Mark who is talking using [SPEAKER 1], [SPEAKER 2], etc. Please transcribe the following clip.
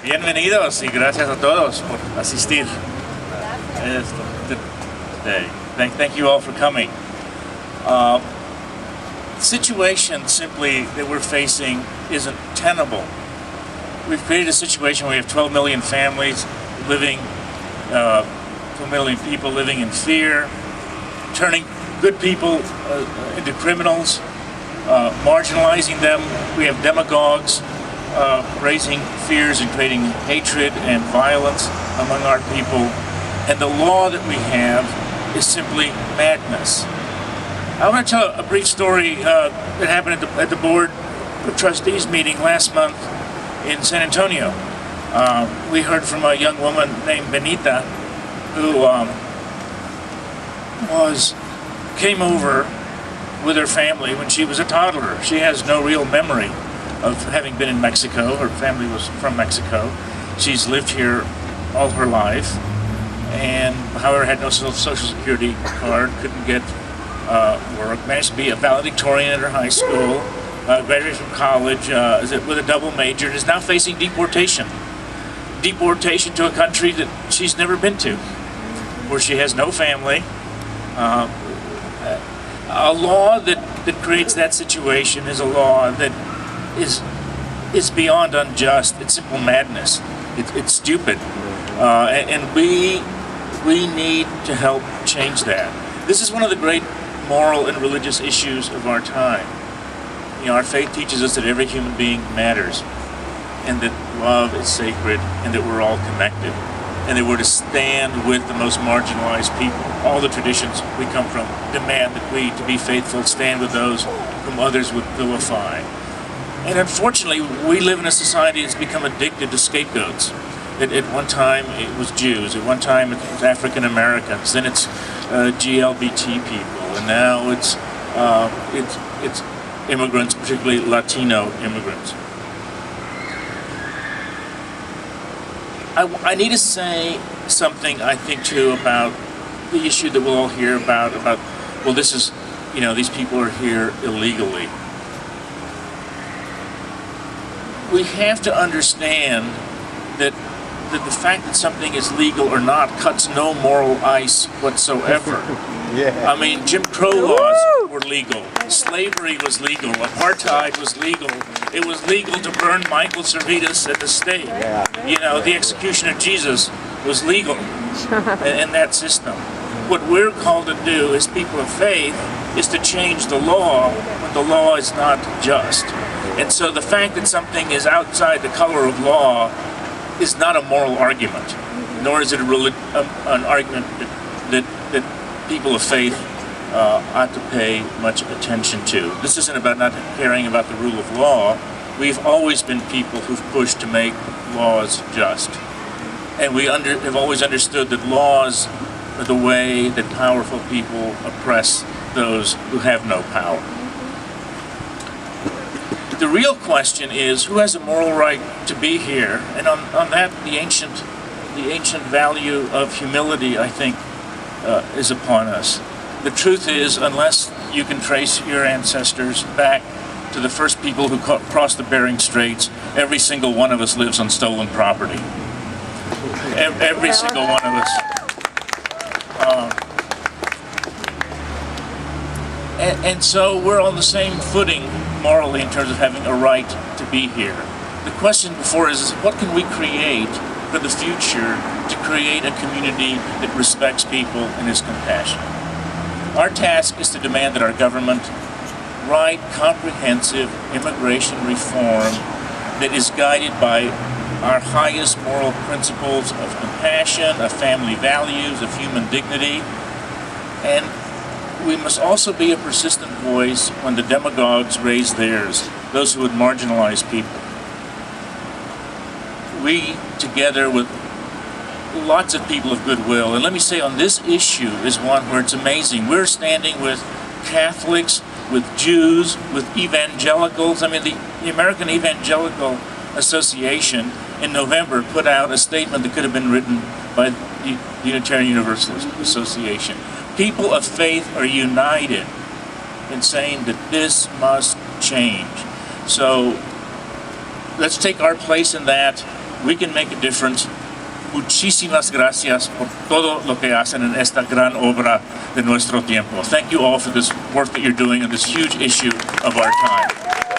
[SPEAKER 1] Bienvenidos y gracias a todos por asistir. Thank you all for coming. The situation simply that we're facing isn't tenable. We've created a situation where we have 12 million families living, 12 million people living in fear, turning good people into criminals, marginalizing them. We have demagogues raising fears and creating hatred and violence among our people. And the law that we have is simply madness. I want to tell a brief story that happened at the Board of Trustees meeting last month in San Antonio. We heard from a young woman named Benita who came over with her family when she was a toddler. She has no real memory of having been in Mexico. Her family was from Mexico. She's lived here all her life, and however had no social security card, couldn't get work, managed to be a valedictorian at her high school, graduated from college with a double major, and is now facing deportation. Deportation to a country that she's never been to, where she has no family. A law that creates that situation is a law that is beyond unjust. It's simple madness. It's stupid, and we need to help change that. This is one of the great moral and religious issues of our time. You know, our faith teaches us that every human being matters, and that love is sacred, and that we're all connected, and that we're to stand with the most marginalized people. All the traditions we come from demand that we, to be faithful, stand with those whom others would vilify. And unfortunately, we live in a society that's become addicted to scapegoats. At one time, it was Jews. At one time, it was African Americans. Then it's GLBT people, and now it's immigrants, particularly Latino immigrants. I need to say something, I think, too, about the issue that we'll all hear about, well, this is, you know, these people are here illegally. We have to understand that the fact that something is legal or not cuts no moral ice whatsoever.
[SPEAKER 2] Yeah.
[SPEAKER 1] I mean, Jim Crow laws were legal. Slavery was legal. Apartheid was legal. It was legal to burn Michael Servetus at the stake.
[SPEAKER 2] Yeah.
[SPEAKER 1] You know, the execution of Jesus was legal in that system. What we're called to do as people of faith is to change the law when the law is not just. And so the fact that something is outside the color of law is not a moral argument, nor is it an argument that people of faith ought to pay much attention to. This isn't about not caring about the rule of law. We've always been people who've pushed to make laws just. And we have always understood that laws are the way that powerful people oppress those who have no power. The real question is, who has a moral right to be here? And on that, the ancient value of humility, I think, is upon us. The truth is, unless you can trace your ancestors back to the first people who crossed the Bering Straits, every single one of us lives on stolen property. Every single one of us. And so we're on the same footing morally in terms of having a right to be here. The question before us is, what can we create for the future to create a community that respects people and is compassionate? Our task is to demand that our government write comprehensive immigration reform that is guided by our highest moral principles of compassion, of family values, of human dignity, and we must also be a persistent voice when the demagogues raise theirs, those who would marginalize people. We, together with lots of people of goodwill, and let me say on this issue is one where it's amazing. We're standing with Catholics, with Jews, with evangelicals. I mean, the American Evangelical Association in November put out a statement that could have been written by the Unitarian Universalist Association. People of faith are united in saying that this must change. So let's take our place in that. we can make a difference. Muchísimas gracias por todo lo que hacen en esta gran obra de nuestro tiempo. Thank you all for this work that you're doing on this huge issue of our time.